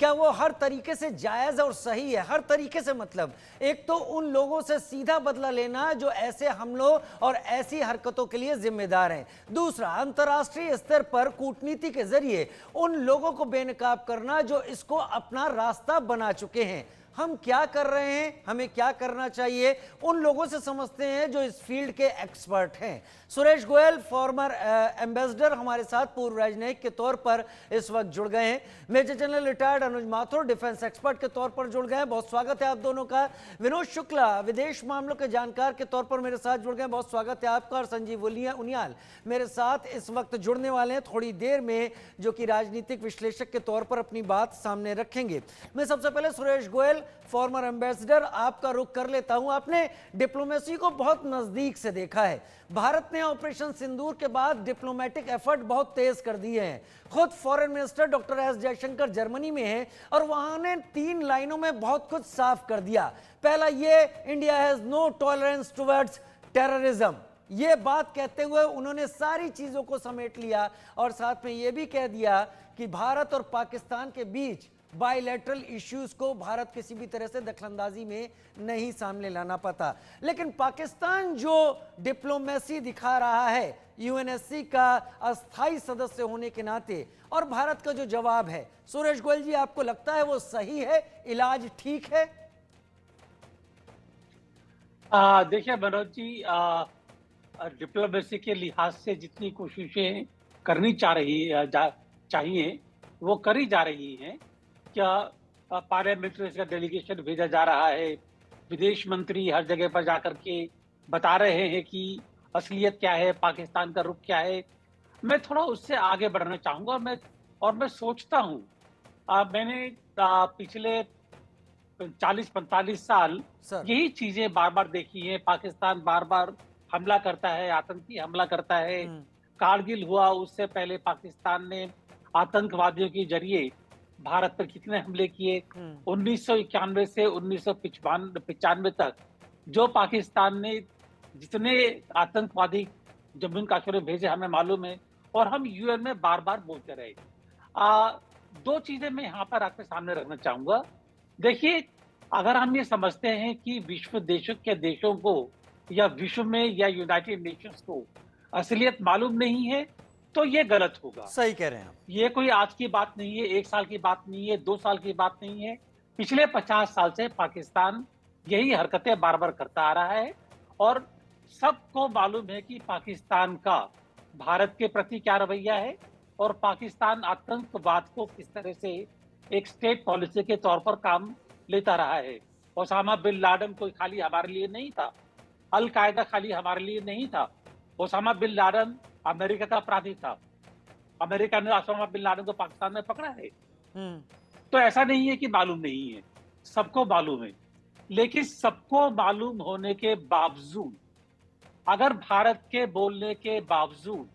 क्या वो हर तरीके से जायज और सही है? हर तरीके से मतलब एक तो उन लोगों से सीधा बदला लेना जो ऐसे हमलों और ऐसी हरकतों के लिए जिम्मेदार हैं। दूसरा, अंतर्राष्ट्रीय स्तर पर कूटनीति के जरिए उन लोगों को बेनकाब करना जो इसको अपना रास्ता बना चुके हैं। हम क्या कर रहे हैं, हमें क्या करना चाहिए, उन लोगों से समझते हैं जो इस फील्ड के एक्सपर्ट हैं। सुरेश गोयल, फॉर्मर एम्बेसडर, हमारे साथ पूर्व राजनयिक के तौर पर इस वक्त जुड़ गए हैं। मेजर जनरल रिटायर्ड अनुज माथुर, डिफेंस एक्सपर्ट के तौर पर जुड़ गए हैं, बहुत स्वागत है आप दोनों का। विनोद शुक्ला, विदेश मामलों के जानकार के तौर पर मेरे साथ जुड़ गए, बहुत स्वागत है आपका। और संजीव उनियाल मेरे साथ इस वक्त जुड़ने वाले हैं थोड़ी देर में, जो कि राजनीतिक विश्लेषक के तौर पर अपनी बात सामने रखेंगे। मैं सबसे पहले सुरेश गोयल, फॉर्मर एम्बेसडर, आपका रुख कर लेता हूं। आपने डिप्लोमेसी को बहुत नजदीक से देखा है। भारत ने ऑपरेशन सिंदूर के बाद डिप्लोमेटिक एफर्ट बहुत तेज कर दिए हैं। खुद foreign minister doctor S Jaishankar Germany में हैं और वहां ने 3 लाइनों में बहुत कुछ साफ कर दिया। पहला ये, India has no tolerance towards terrorism, ये बात कहते हुए उन्होंने सारी चीजों को समेट लिया और साथ में यह भी कह दिया कि भारत और पाकिस्तान के बीच बायलैटरल इश्यूज को भारत किसी भी तरह से दखलंदाजी में नहीं सामने लाना पाता। लेकिन पाकिस्तान जो डिप्लोमेसी दिखा रहा है यूएनएससी का अस्थाई सदस्य होने के नाते, और भारत का जो जवाब है, सुरेश गोयल जी, आपको लगता है वो सही है, इलाज ठीक है? देखिए मनोज जी, डिप्लोमेसी के लिहाज से जितनी कोशिशें करनी चाहिए वो करी जा रही हैं। क्या पार्लियामेंट्री का डेलीगेशन भेजा जा रहा है, विदेश मंत्री हर जगह पर जाकर के बता रहे हैं कि असलियत क्या है, पाकिस्तान का रुख क्या है। मैं थोड़ा उससे आगे बढ़ना चाहूंगा। मैं सोचता हूँ, मैंने पिछले 40-45 साल यही चीजें बार बार देखी हैं। पाकिस्तान बार बार हमला करता है, आतंकी हमला करता है। कारगिल हुआ, उससे पहले पाकिस्तान ने आतंकवादियों के जरिए भारत पर कितने हमले किए। 1991 से 1995 तक जो पाकिस्तान ने जितने आतंकवादी जम्मू कश्मीर में भेजे हमें मालूम है, और हम यूएन में बार बार बोलते रहे। 2 चीजें मैं यहाँ पर आपके सामने रखना चाहूंगा। देखिए, अगर हम ये समझते हैं कि विश्व देशों को या विश्व में या यूनाइटेड नेशंस को असलियत मालूम नहीं है, तो ये गलत होगा। सही कह रहे हैं आप। ये कोई आज की बात नहीं है, 1 साल की बात नहीं है, 2 साल की बात नहीं है। पिछले 50 साल से पाकिस्तान यही हरकतें बार बार करता आ रहा है, और सबको मालूम है कि पाकिस्तान का भारत के प्रति क्या रवैया है, और पाकिस्तान आतंकवाद को किस तरह से एक स्टेट पॉलिसी के तौर पर काम लेता रहा है। ओसामा बिन लादेन कोई खाली हमारे लिए नहीं था, अल कायदा खाली हमारे लिए नहीं था। ओसामा बिन लादेन अमेरिका का अपराधी था। अमेरिका ने ओसामा बिन लादेन को पाकिस्तान में पकड़ा है। तो ऐसा नहीं है कि मालूम नहीं है, सबको मालूम है। लेकिन सबको मालूम होने के बावजूद, अगर भारत के बोलने के बावजूद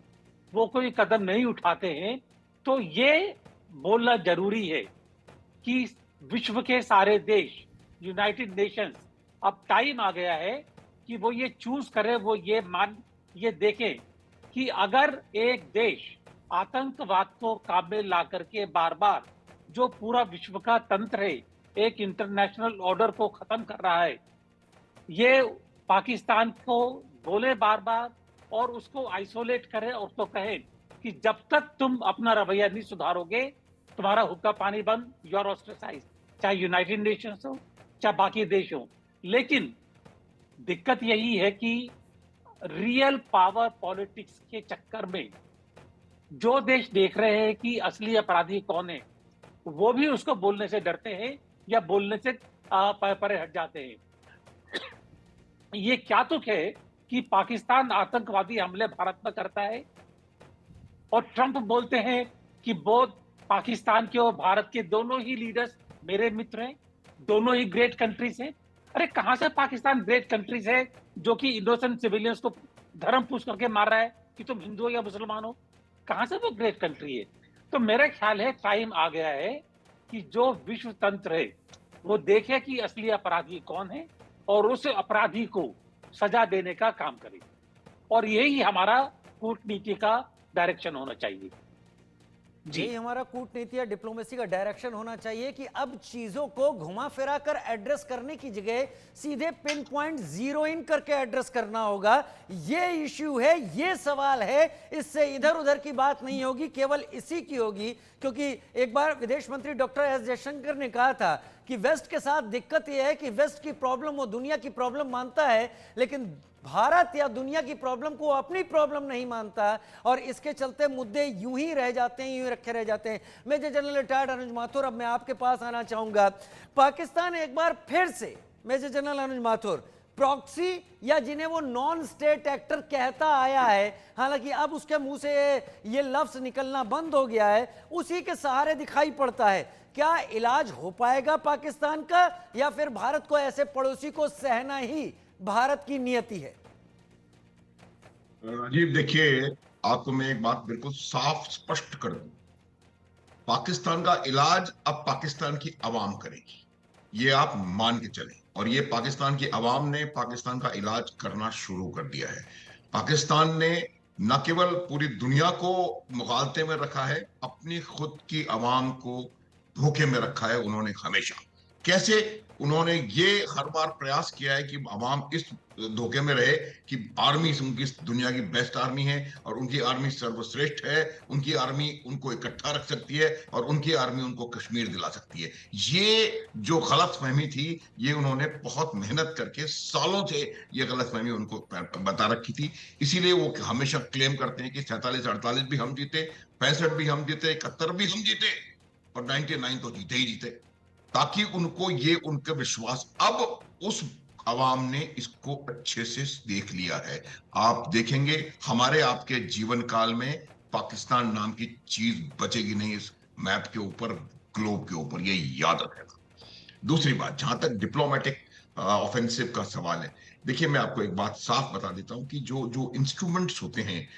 वो कोई कदम नहीं उठाते हैं, तो ये बोलना जरूरी है कि विश्व के सारे देश, यूनाइटेड नेशंस, अब टाइम आ गया है कि वो ये चूज करे, वो ये देखें कि अगर एक देश आतंकवाद को काम में ला करके बार बार जो पूरा विश्व का तंत्र है, एक इंटरनेशनल ऑर्डर को खत्म कर रहा है, ये पाकिस्तान को बोले बार बार और उसको आइसोलेट करे और तो कहे कि जब तक तुम अपना रवैया नहीं सुधारोगे, तुम्हारा हुक्का पानी बंद, यू आर ऑस्ट्रेसाइज्ड, चाहे यूनाइटेड नेशंस हो चाहे बाकी देश हो। लेकिन दिक्कत यही है कि रियल पावर पॉलिटिक्स के चक्कर में जो देश देख रहे हैं कि असली अपराधी कौन है, वो भी उसको बोलने से डरते हैं या बोलने से परे हट जाते हैं। ये क्या तुक है कि पाकिस्तान आतंकवादी हमले भारत में करता है, और ट्रंप बोलते हैं कि बोथ पाकिस्तान के और भारत के दोनों ही लीडर्स मेरे मित्र हैं, दोनों ही ग्रेट कंट्रीज हैं। अरे कहां से पाकिस्तान ग्रेट कंट्रीज है जो कि इनोसेंट सिविलियंस को धर्म पूछ करके मार रहा है कि तुम हिंदू हो या मुसलमान हो? कहां से वो ग्रेट कंट्री है? तो मेरा ख्याल है टाइम आ गया है कि जो विश्व तंत्र है वो देखे कि असली अपराधी कौन है और उस अपराधी को सजा देने का काम करे, और यही हमारा कूटनीति का डायरेक्शन होना चाहिए। जी। यही हमारा कूटनीति या डिप्लोमेसी का डायरेक्शन होना चाहिए कि अब चीजों को घुमा फिरा कर एड्रेस करने की जगह सीधे पिन पॉइंट जीरो इन करके एड्रेस करना होगा। ये इश्यू है, ये सवाल है, इससे इधर उधर की बात नहीं होगी, केवल इसी की होगी। क्योंकि एक बार विदेश मंत्री डॉक्टर एस जयशंकर ने कहा था कि वेस्ट के साथ दिक्कत यह है कि वेस्ट की प्रॉब्लम वो दुनिया की प्रॉब्लम मानता है, लेकिन भारत या दुनिया की प्रॉब्लम को अपनी प्रॉब्लम नहीं मानता, और इसके चलते मुद्दे यूं ही रह जाते हैं, यूं ही रखे रह जाते हैं। मेजर जनरल रिटायर्ड अनुज माथुर, अब मैं आपके पास आना चाहूंगा। पाकिस्तान एक बार फिर से, मेजर जनरल अनुज माथुर, प्रॉक्सी या जिन्हें वो नॉन स्टेट एक्टर कहता आया है, हालांकि अब उसके मुंह से ये लफ्ज निकलना बंद हो गया है, उसी के सहारे दिखाई पड़ता है। क्या इलाज हो पाएगा पाकिस्तान का, या फिर भारत को ऐसे पड़ोसी को सहना ही भारत की नियति है? राजीव, देखिए, आपको मैं एक बात बिल्कुल साफ स्पष्ट कर दूं। पाकिस्तान का इलाज अब पाकिस्तान की आवाम करेगी, ये आप मान के चलें। और ये पाकिस्तान की आवाम ने पाकिस्तान का इलाज करना शुरू कर दिया है। पाकिस्तान ने न केवल पूरी दुनिया को मुगालते में रखा है, अपनी खुद की आवाम को धोखे में रखा है। उन्होंने हमेशा कैसे उन्होंने ये हर बार प्रयास किया है कि आवाम इस धोखे में रहे कि आर्मी उनकी दुनिया की बेस्ट आर्मी है और उनकी आर्मी सर्वश्रेष्ठ है, उनकी आर्मी उनको इकट्ठा रख सकती है और उनकी आर्मी उनको कश्मीर दिला सकती है। ये जो गलतफहमी थी, ये उन्होंने बहुत मेहनत करके सालों से ये गलतफहमी उनको बता रखी थी। इसीलिए वो हमेशा क्लेम करते हैं कि 47-48 भी हम जीते, 65 भी हम जीते, 71 भी हम जीते और 99 तो जीते ही जीते, ताकि उनको ये उनका विश्वास, अब उस आवाम ने इसको अच्छे से देख लिया है। आप देखेंगे हमारे आपके जीवन काल में पाकिस्तान नाम की चीज बचेगी नहीं इस मैप के ऊपर, ग्लोब के ऊपर, ये याद रखेगा। दूसरी बात, जहां तक डिप्लोमेटिक ऑफेंसिव का सवाल है, देखिए मैं आपको एक बात साफ बता देता हूं कि जो जो इंस्ट्रूमेंट्स होते हैं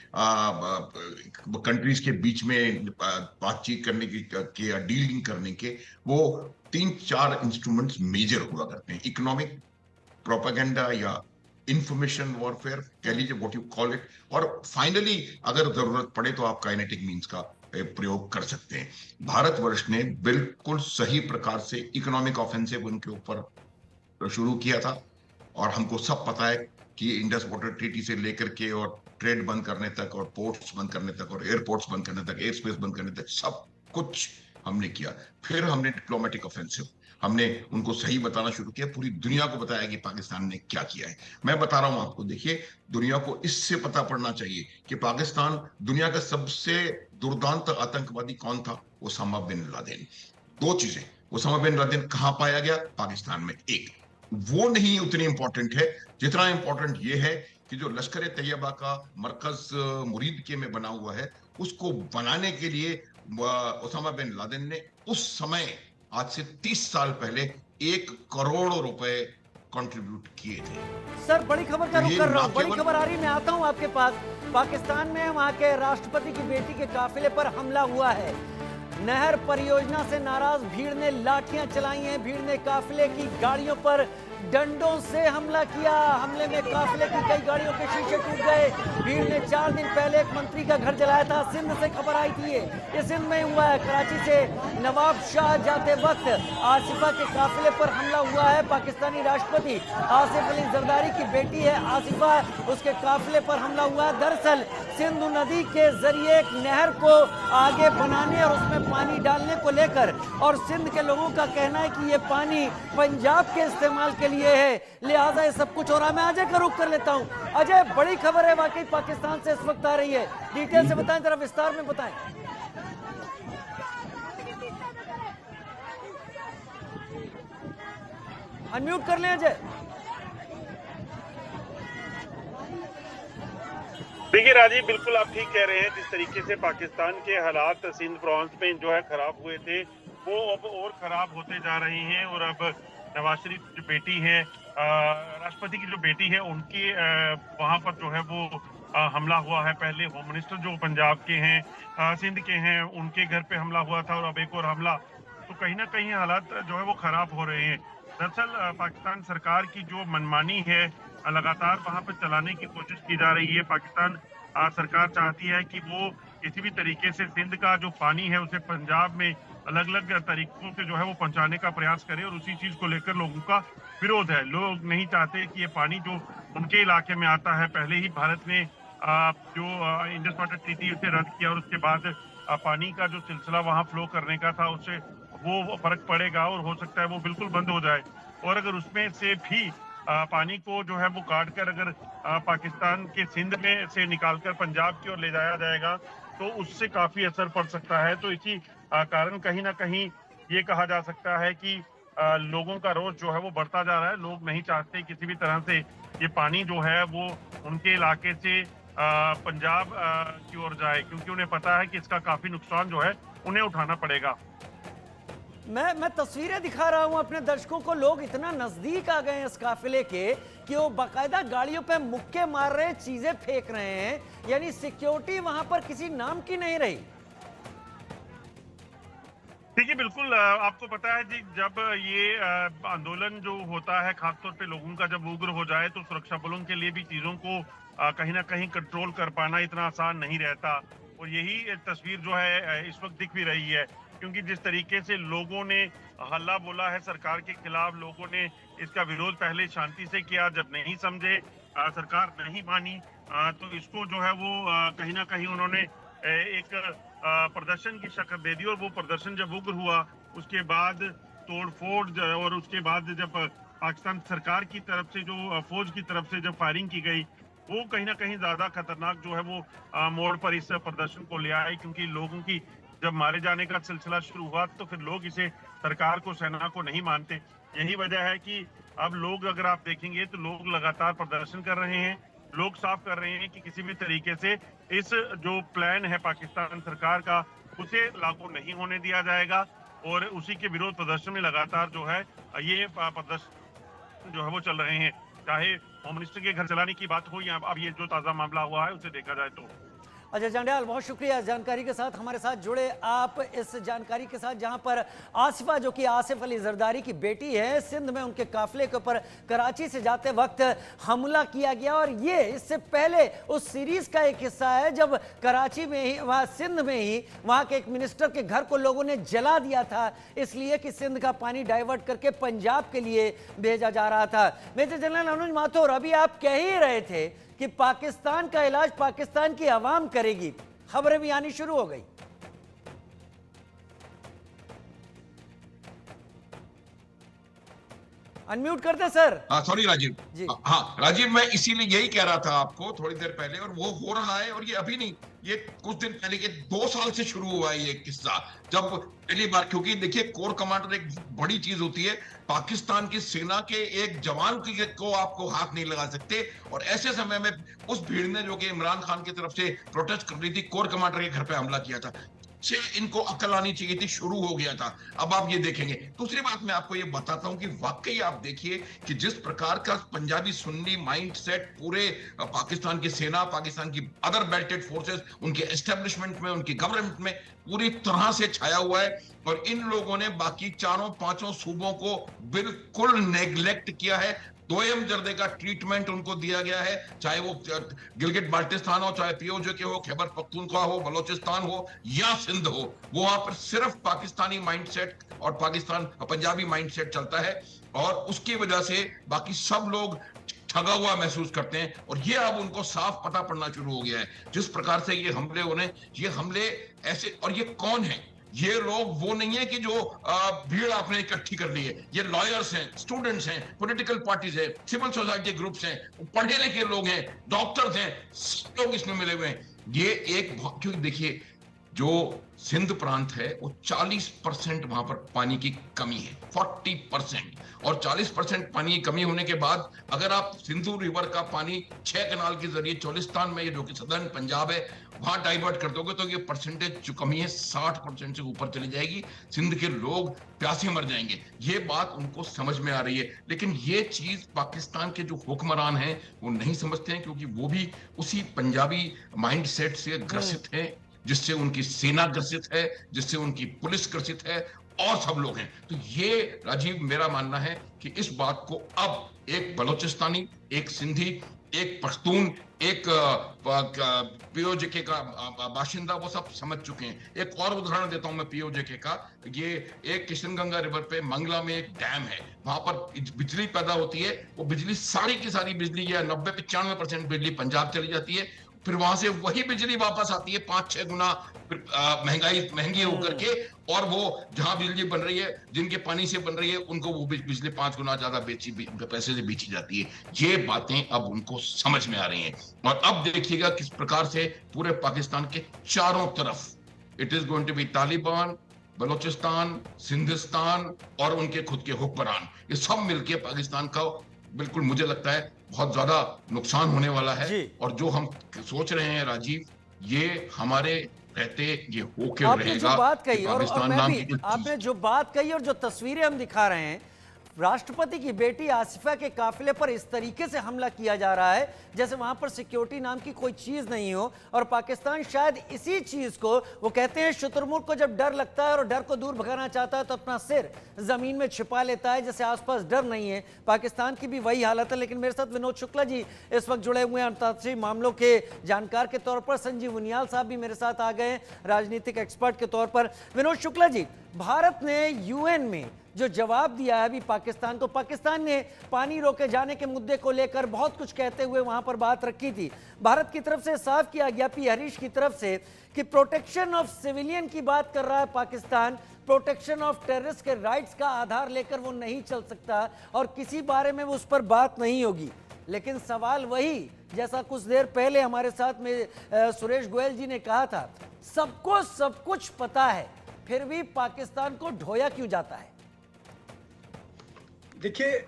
कंट्रीज के बीच में बातचीत करने के या डीलिंग करने के, वो 3-4 इंस्ट्रूमेंट्स मेजर हुआ करते हैं। इकोनॉमिक प्रोपेगेंडा या इंफॉर्मेशन वॉरफेयर, कह लीजिए व्हाट यू कॉल इट, और फाइनली अगर जरूरत पड़े तो आप काइनेटिक मींस का प्रयोग कर सकते हैं। भारतवर्ष ने बिल्कुल सही प्रकार से इकोनॉमिक ऑफेंसिव उनके ऊपर शुरू किया था, और हमको सब पता है कि इंडस वाटर ट्रीटी से लेकर के और ट्रेड बंद करने तक और पोर्ट्स बंद करने तक और एयरपोर्ट्स बंद करने तक, एयर स्पेस बंद करने तक, सब कुछ हमने किया। फिर हमने डिप्लोमेटिक ऑफेंसिव, हमने उनको सही बताना शुरू किया, पूरी दुनिया को बताया कि पाकिस्तान ने क्या किया है। मैं बता रहा हूं आपको, देखिए दुनिया को इससे पता पड़ना चाहिए कि पाकिस्तान दुनिया का सबसे दुर्दांत आतंकवादी कौन था, ओसामा बिन लादेन। दो चीजें, ओसामा बिन लादेन कहां पाया गया? पाकिस्तान में। एक वो नहीं उतनी इंपॉर्टेंट है जितना इंपॉर्टेंट ये है कि जो लश्कर तैयबा का मरकज मुरीद के में बना हुआ है, उसको बनाने के लिए ओसामा बिन लादेन ने उस समय, आज से 30 साल पहले, 1 करोड़ रुपए कंट्रीब्यूट किए थे। सर, बड़ी खबर का रुख कर रहा हूँ, बड़ी केवल खबर आ रही, मैं आता हूँ आपके पास। पाकिस्तान में वहां के राष्ट्रपति की बेटी के काफिले पर हमला हुआ है। नहर परियोजना से नाराज भीड़ ने लाठियां चलाई हैं, भीड़ ने काफिले की गाड़ियों पर डंडों से हमला किया। हमले में काफिले की कई गाड़ियों के शीशे टूट गए। भीड़ ने 4 दिन पहले एक मंत्री का घर जलाया था। सिंध से खबर आई थी, ये सिंध में हुआ है। कराची से नवाब शाह जाते वक्त आसिफा के काफिले पर हमला हुआ है। पाकिस्तानी राष्ट्रपति आसिफ अली जरदारी की बेटी है आसिफा, उसके काफिले पर हमला हुआ है। दरअसल सिंधु नदी के जरिए एक नहर को आगे बनाने और उसमें पानी डालने को लेकर, और सिंध के लोगों का कहना है कि ये पानी पंजाब के इस्तेमाल के लिए है, लिहाजा ये सब कुछ हो रहा है। मैं अजय का रुख कर लेता हूं। अजय, बड़ी खबर है वाकई पाकिस्तान से इस वक्त आ रही है, डिटेल से बताएं, जरा विस्तार में बताएं। अनम्यूट कर लें अजय। देखिए राजीव, बिल्कुल आप ठीक कह रहे हैं। जिस तरीके से पाकिस्तान के हालात सिंध प्रोविंस में जो है खराब हुए थे, वो अब और खराब होते जा रहे हैं। और अब नवाज शरीफ जो बेटी है, राष्ट्रपति की जो बेटी है, उनकी वहां पर जो है वो हमला हुआ है। पहले होम मिनिस्टर जो पंजाब के हैं, सिंध के हैं, उनके घर पे हमला हुआ था और अब एक और हमला। तो कहीं ना कहीं हालात जो है वो खराब हो रहे हैं। दरअसल पाकिस्तान सरकार की जो मनमानी है लगातार वहां पर चलाने की कोशिश की जा रही है। पाकिस्तान सरकार चाहती है कि वो किसी भी तरीके से सिंध का जो पानी है उसे पंजाब में अलग अलग तरीकों से जो है वो पहुंचाने का प्रयास करे, और उसी चीज को लेकर लोगों का विरोध है। लोग नहीं चाहते कि ये पानी जो उनके इलाके में आता है, पहले ही भारत ने जो इंडस वाटर ट्रीटी उसे रद्द किया, और उसके बाद पानी का जो सिलसिला वहां फ्लो करने का था उससे वो फर्क पड़ेगा, और हो सकता है वो बिल्कुल बंद हो जाए। और अगर उसमें से भी पानी को जो है वो काट कर अगर पाकिस्तान के सिंध में से निकालकर पंजाब की ओर ले जाया जाएगा तो उससे काफी असर पड़ सकता है। तो इसी कारण कहीं ना कहीं ये कहा जा सकता है कि लोगों का रोष जो है वो बढ़ता जा रहा है। लोग नहीं चाहते किसी भी तरह से ये पानी जो है वो उनके इलाके से पंजाब की ओर जाए, क्योंकि उन्हें पता है कि इसका काफी नुकसान जो है उन्हें उठाना पड़ेगा। मैं तस्वीरें दिखा रहा हूं अपने दर्शकों को। लोग इतना नजदीक आ गए हैं इस काफिले के कि वो बाकायदा गाड़ियों पे मुक्के मार रहे हैं, चीजें फेंक रहे हैं, यानी सिक्योरिटी वहां पर किसी नाम की नहीं रही। देखिए, बिल्कुल आपको पता है जी, जब ये आंदोलन जो होता है खासतौर पे लोगों का जब उग्र हो जाए तो सुरक्षा बलों के लिए भी चीजों को कहीं ना कहीं कंट्रोल कर पाना इतना आसान नहीं रहता। और यही तस्वीर जो है इस वक्त दिख भी रही है, क्योंकि जिस तरीके से लोगों ने हल्ला बोला है सरकार के खिलाफ, लोगों ने इसका विरोध पहले शांति से किया, जब नहीं समझे, सरकार नहीं मानी, तो इसको जो है वो कहीं ना कहीं उन्होंने एक प्रदर्शन की शक्ल दे दी। और वो प्रदर्शन जब उग्र हुआ उसके बाद तोड़फोड़, और उसके बाद जब पाकिस्तान सरकार की तरफ से जो फौज की तरफ से जब फायरिंग की गई, वो कहीं ना कहीं ज्यादा खतरनाक जो है वो मोड़ पर इस प्रदर्शन को ले आए, क्योंकि लोगों की जब मारे जाने का सिलसिला शुरू हुआ तो फिर लोग इसे सरकार को, सेना को नहीं मानते। यही वजह है कि अब लोग, अगर आप देखेंगे तो लोग लगातार प्रदर्शन कर रहे हैं, लोग साफ कर रहे हैं कि किसी भी तरीके से इस जो प्लान है पाकिस्तान सरकार का उसे लागू नहीं होने दिया जाएगा। और उसी के विरोध प्रदर्शन में लगातार जो है ये प्रदर्शन जो है वो चल रहे हैं, चाहे होम मिनिस्टर के घर चलाने की बात हो या अब ये जो ताजा मामला हुआ है उसे देखा जाए तो। अजय जंडियाल, बहुत शुक्रिया इस जानकारी के साथ हमारे साथ जुड़े आप। इस जानकारी के साथ जहां पर आसिफा, जो कि आसिफ अली जरदारी की बेटी है, सिंध में उनके काफिले के ऊपर कराची से जाते वक्त हमला किया गया, और ये इससे पहले उस सीरीज का एक हिस्सा है जब कराची में ही, वहां सिंध में ही, वहां के एक मिनिस्टर के घर को लोगों ने जला दिया था, इसलिए कि सिंध का पानी डाइवर्ट करके पंजाब के लिए भेजा जा रहा था। मेजर जनरल अनुज माथुर, अभी आप कह ही रहे थे कि पाकिस्तान का इलाज पाकिस्तान की आवाम करेगी, खबरें भी आनी शुरू हो गई। अनम्यूट करते सर। सॉरी राजीव जी। हाँ राजीव, मैं इसीलिए यही कह रहा था आपको थोड़ी देर पहले, और वो हो रहा है, और ये अभी नहीं, ये कुछ दिन पहले के 2 साल से शुरू हुआ है ये किस्सा। जब पहली बार, क्योंकि देखिए कोर कमांडर एक बड़ी चीज होती है, पाकिस्तान की सेना के एक जवान को आपको हाथ नहीं लगा सकते, और ऐसे समय में उस भीड़ ने, जो कि इमरान खान की तरफ से प्रोटेस्ट कर रही थी, कोर कमांडर के घर पे हमला किया था, से इनको अकल आनी चाहिए थी, शुरू हो गया था। अब आप ये देखेंगे। दूसरी बात मैं आपको ये बताता हूं कि वाकई आप देखिए कि जिस प्रकार का पंजाबी सुन्नी माइंडसेट पूरे पाकिस्तान की सेना, पाकिस्तान की अदर बेल्टेड फोर्सेस, उनके एस्टेब्लिशमेंट में, उनकी गवर्नमेंट में पूरी तरह से छाया हुआ है, और इन लोगों ने बाकी 4-5 सूबों को बिल्कुल नेग्लेक्ट किया है। दोयम दर्जे का ट्रीटमेंट उनको दिया गया है, चाहे वो गिलगित बाल्टिस्तान हो, चाहे पीओजे के हो, खैबर पख्तूनख्वा हो, बलोचिस्तान हो या सिंध हो, वो वहां पर सिर्फ पाकिस्तानी माइंडसेट और पंजाबी माइंडसेट चलता है, और उसकी वजह से बाकी सब लोग ठगा हुआ महसूस करते हैं। और ये अब उनको साफ पता पड़ना शुरू हो गया है, जिस प्रकार से ये हमले ऐसे, और ये कौन है? ये लोग वो नहीं है कि जो भीड़ आपने इकट्ठी कर ली है, ये लॉयर्स हैं, स्टूडेंट्स हैं, पॉलिटिकल पार्टीज हैं, सिविल सोसाइटी ग्रुप्स हैं, पढ़े लिखे लोग हैं, डॉक्टर्स हैं, सब लोग इसमें मिले हुए हैं। ये एक, क्योंकि देखिए जो सिंध प्रांत है वो 40% वहां पर पानी की कमी है, 40%, और 40% पानी की कमी होने के बाद अगर आप सिंधु रिवर का पानी 6 कनाल के जरिए चोलिस्तान में, जो कि सदर्न पंजाब है, वहां डाइवर्ट कर दोगे तो ये परसेंटेज जो कमी है 60% से ऊपर चली जाएगी, सिंध के लोग प्यासे मर जाएंगे। ये बात उनको समझ में आ रही है, लेकिन ये चीज पाकिस्तान के जो हुक्मरान हैं वो नहीं समझते हैं, क्योंकि वो भी उसी पंजाबी माइंडसेट से ग्रसित है, जिससे उनकी सेना ग्रसित है, जिससे उनकी पुलिस ग्रसित है, और सब लोग हैं। तो ये राजीव, मेरा मानना है कि इस बात को अब एक बलोचिस्तानी, एक सिंधी एक पख्तून, एक पीओजेके का बाशिंदा, वो सब समझ चुके हैं। एक और उदाहरण देता हूं मैं पीओजेके का। ये एक किशनगंगा रिवर पे मंगला में एक डैम है, वहां पर बिजली पैदा होती है। वो बिजली सारी की सारी बिजली या 90-95% बिजली पंजाब चली जाती है, फिर वहां से वही बिजली वापस आती है 5-6 गुना महंगी होकर के, और वो जहां बिजली बन रही है, जिनके पानी से बन रही है, उनको वो बिजली 5 गुना ज्यादा पैसे से बेची जाती है। ये बातें अब उनको समझ में आ रही हैं। और अब देखिएगा किस प्रकार से पूरे पाकिस्तान के चारों तरफ it is going to be Taliban, Balochistan, Sindhistan और उनके खुद के हुक्मरान, ये सब मिलके पाकिस्तान का बिल्कुल मुझे लगता है बहुत ज्यादा नुकसान होने वाला है। और जो हम सोच रहे हैं राजीव, ये हमारे रहते ये होके आपने रहेगा। जो बात कही और पाकिस्तान मैं नाम भी, की आपने जो बात कही और जो तस्वीरें हम दिखा रहे हैं, राष्ट्रपति की बेटी आसिफा के काफिले पर इस तरीके से हमला किया जा रहा है जैसे वहां पर सिक्योरिटी नाम की कोई चीज नहीं हो। और पाकिस्तान शायद इसी चीज को, वो कहते हैं शुतुरमुर्ग को जब डर लगता है और डर को दूर भगाना चाहता है तो अपना सिर जमीन में छिपा लेता है, जैसे आसपास डर नहीं है। पाकिस्तान की भी वही हालत है। लेकिन मेरे साथ विनोद शुक्ला जी इस वक्त जुड़े हुए हैं, अंतर्राष्ट्रीय मामलों के जानकार के तौर पर। संजीव उनियाल साहब भी मेरे साथ आ गए, राजनीतिक एक्सपर्ट के तौर पर। विनोद शुक्ला जी, भारत ने यूएन में जो जवाब दिया है अभी पाकिस्तान को, पाकिस्तान ने पानी रोके जाने के मुद्दे को लेकर बहुत कुछ कहते हुए वहां पर बात रखी थी। भारत की तरफ से साफ किया गया, पी हरीश की तरफ से, कि प्रोटेक्शन ऑफ सिविलियन की बात कर रहा है पाकिस्तान, प्रोटेक्शन ऑफ टेररिस्ट के राइट्स का आधार लेकर वो नहीं चल सकता और किसी बारे में वो उस पर बात नहीं होगी। लेकिन सवाल वही, जैसा कुछ देर पहले हमारे साथ में सुरेश गोयल जी ने कहा था, सबको सब कुछ पता है, फिर भी पाकिस्तान को ढोया क्यों जाता है? देखिए,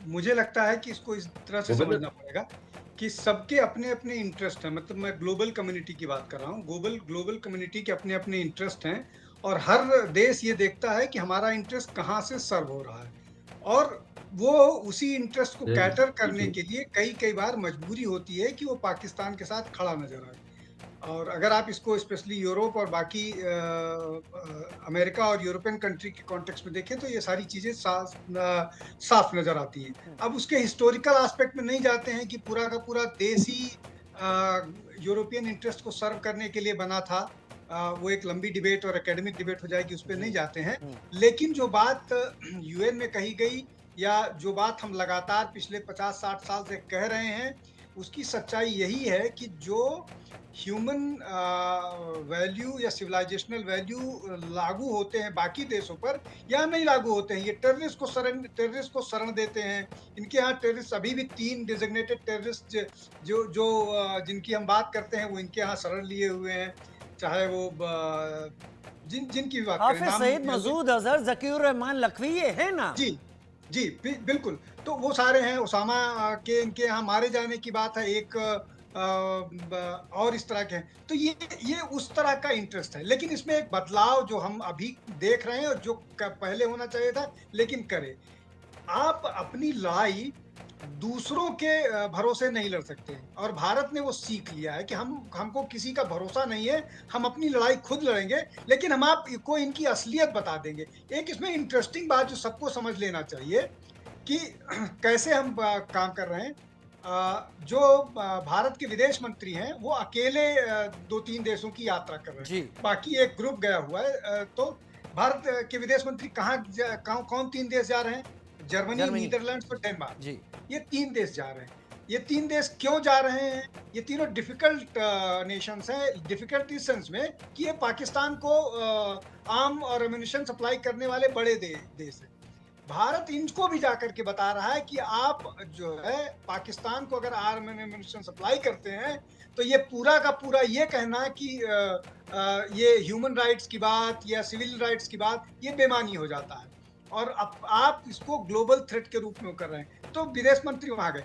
मुझे लगता है कि इसको इस तरह से समझना पड़ेगा कि सबके अपने अपने इंटरेस्ट हैं। मतलब मैं ग्लोबल कम्युनिटी की बात कर रहा हूँ। ग्लोबल कम्युनिटी के अपने अपने इंटरेस्ट हैं और हर देश ये देखता है कि हमारा इंटरेस्ट कहाँ से सर्व हो रहा है, और वो उसी इंटरेस्ट को कैटर करने के लिए कई बार मजबूरी होती है कि वो पाकिस्तान के साथ खड़ा नजर आए। और अगर आप इसको स्पेशली यूरोप और बाकी अमेरिका और यूरोपियन कंट्री के कॉन्टेक्स्ट में देखें तो ये सारी चीज़ें साफ नज़र आती हैं। अब उसके हिस्टोरिकल एस्पेक्ट में नहीं जाते हैं कि पूरा का पूरा देश ही यूरोपियन इंटरेस्ट को सर्व करने के लिए बना था। वो एक लंबी डिबेट और एकेडमिक डिबेट हो जाएगी, उस पर नहीं जाते हैं। लेकिन जो बात यूएन में कही गई या जो बात हम लगातार पिछले 50-60 साल से कह रहे हैं, उसकी सच्चाई यही है कि जो ह्यूमन वैल्यू या सिविलाइजेशनल वैल्यू लागू होते हैं बाकी देशों पर या नहीं लागू होते हैं, ये टेररिस्ट को शरण देते हैं। इनके यहाँ टेररिस्ट अभी भी 3 डिजिग्नेटेड टेररिस्ट जो जिनकी हम बात करते हैं वो इनके यहाँ शरण लिए हुए हैं, चाहे वो जिनकी भी बात करें, हाफिज सईद, मसूद अजहर, जकीउर रहमान लखवी, ये है ना? जी बिल्कुल। तो वो सारे हैं। उसामा के इनके यहाँ मारे जाने की बात है, एक और इस तरह के हैं। तो ये उस तरह का इंटरेस्ट है। लेकिन इसमें एक बदलाव जो हम अभी देख रहे हैं और जो पहले होना चाहिए था लेकिन करे, आप अपनी लड़ाई दूसरों के भरोसे नहीं लड़ सकते हैं। और भारत ने वो सीख लिया है कि हमको किसी का भरोसा नहीं है, हम अपनी लड़ाई खुद लड़ेंगे, लेकिन हम आपको इनकी असलियत बता देंगे। एक इसमें इंटरेस्टिंग बात जो सबको समझ लेना चाहिए कि कैसे हम काम कर रहे हैं। जो भारत के विदेश मंत्री हैं वो अकेले 2-3 देशों की यात्रा कर रहे हैं, बाकी एक ग्रुप गया हुआ है। तो भारत के विदेश मंत्री कौन 3 देश जा रहे हैं? जर्मनी, नीदरलैंड्स और डेनमार्क, ये 3 देश जा रहे हैं। ये 3 देश क्यों जा रहे हैं? ये तीनों डिफिकल्ट नेशंस हैं। डिफिकल्ट इस सेंस में कि ये पाकिस्तान को आर्म और एम्युनिशन सप्लाई करने वाले बड़े देश हैं। भारत इनको भी जाकर के बता रहा है कि आप जो है पाकिस्तान को अगर आर्म एंड एम्युनिशन सप्लाई करते हैं तो ये पूरा का पूरा ये कहना कि ये ह्यूमन राइट्स की बात या सिविल राइट्स की बात, ये बेमानी हो जाता है। और आप इसको ग्लोबल थ्रेट के रूप में कर रहे हैं। तो विदेश मंत्री वहां गए,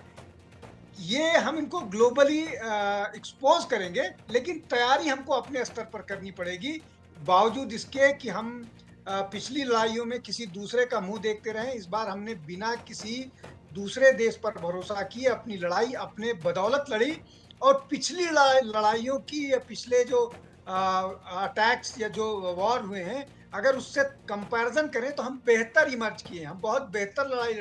ये हम इनको ग्लोबली एक्सपोज करेंगे, लेकिन तैयारी हमको अपने स्तर पर करनी पड़ेगी, बावजूद इसके कि हम पिछली लड़ाइयों में किसी दूसरे का मुंह देखते रहे। इस बार हमने बिना किसी दूसरे देश पर भरोसा किए अपनी लड़ाई अपने बदौलत लड़ी, और पिछली लड़ाइयों की या पिछले जो अटैक्स या जो वॉर हुए हैं, अगर उससे कंपैरिजन करें तो हम बेहतर इमर्ज किए हैं, हम बहुत बेहतर लड़ाई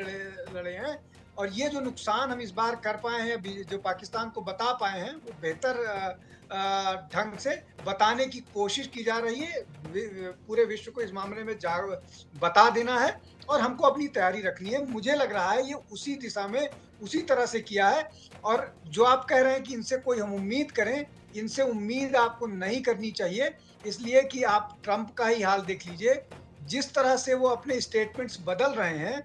लड़े हैं। और ये जो नुकसान हम इस बार कर पाए हैं, जो पाकिस्तान को बता पाए हैं, वो बेहतर ढंग से बताने की कोशिश की जा रही है। पूरे विश्व को इस मामले में बता देना है और हमको अपनी तैयारी रखनी है। मुझे लग रहा है ये उसी दिशा में, उसी तरह से किया है। और जो आप कह रहे हैं कि इनसे कोई हम उम्मीद करें, इनसे उम्मीद आपको नहीं करनी चाहिए, इसलिए कि आप ट्रंप का ही हाल देख लीजिए। जिस तरह से वो अपने स्टेटमेंट्स बदल रहे हैं,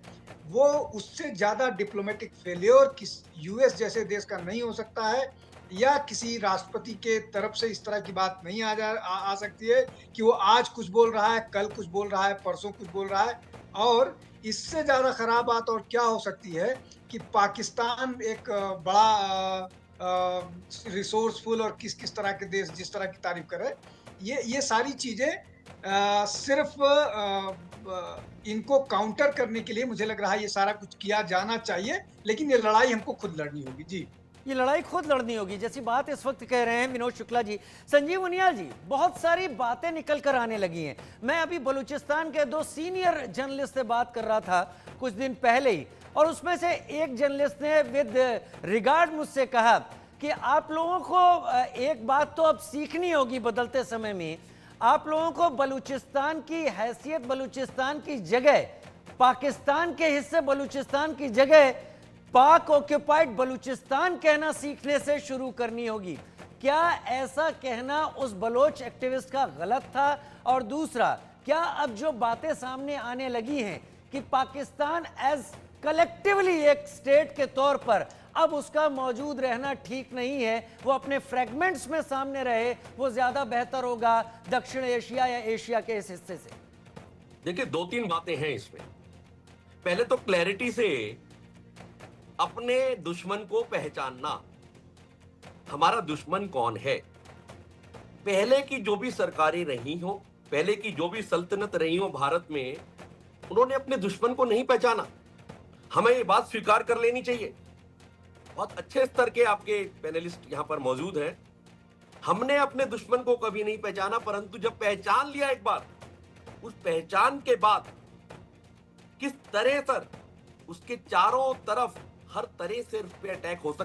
वो उससे ज़्यादा डिप्लोमेटिक फेल्योर किस यूएस जैसे देश का नहीं हो सकता है, या किसी राष्ट्रपति के तरफ से इस तरह की बात नहीं आ सकती है कि वो आज कुछ बोल रहा है, कल कुछ बोल रहा है, परसों कुछ बोल रहा है। और इससे ज़्यादा खराब बात और क्या हो सकती है कि पाकिस्तान एक बड़ा रिसोर्सफुल और किस तरह के देश जिस तरह की तारीफ करे, ये सारी चीज़ें सिर्फ इनको काउंटर करने के लिए मुझे लग रहा है ये सारा कुछ किया जाना चाहिए, लेकिन ये लड़ाई हमको खुद लड़नी होगी। जी, ये लड़ाई खुद लड़नी होगी, जैसी बात इस वक्त कह रहे हैं विनोद शुक्ला जी। संजीव उनियाल जी, बहुत सारी बातें निकल कर आने लगी हैं। मैं अभी बलूचिस्तान के 2 सीनियर जर्नलिस्ट से बात कर रहा था कुछ दिन पहले ही, और उसमें से एक जर्नलिस्ट ने विद रिगार्ड मुझसे कहा कि आप लोगों को एक बात तो अब सीखनी होगी बदलते समय में। आप लोगों को बलूचिस्तान की हैसियत, बलूचिस्तान की जगह, पाकिस्तान के हिस्से बलूचिस्तान की जगह पाक ऑक्युपाइड बलूचिस्तान कहना सीखने से शुरू करनी होगी। क्या ऐसा कहना उस बलोच एक्टिविस्ट का गलत था? और दूसरा, क्या अब जो बातें सामने आने लगी हैं कि पाकिस्तान एज कलेक्टिवली एक स्टेट के तौर पर अब उसका मौजूद रहना ठीक नहीं है, वो अपने फ्रैगमेंट्स में सामने रहे, वो ज्यादा बेहतर होगा दक्षिण एशिया या एशिया के इस हिस्से से? देखिए, 2-3 बातें हैं इसमें। पहले तो क्लैरिटी से अपने दुश्मन को पहचानना, हमारा दुश्मन कौन है। पहले की जो भी सरकारें रही हो, पहले की जो भी सल्तनत रही हो भारत में, उन्होंने अपने दुश्मन को नहीं पहचाना। हमें ये बात स्वीकार कर लेनी चाहिए। बहुत अच्छे स्तर के आपके पैनलिस्ट यहां पर मौजूद हैं। हमने अपने दुश्मन को कभी नहीं पहचाना, परंतु जब पहचान लिया एक बार, उस पहचान के बाद किस तरह से उसके चारों तरफ हर तरह से उस पे अटैक हो सकता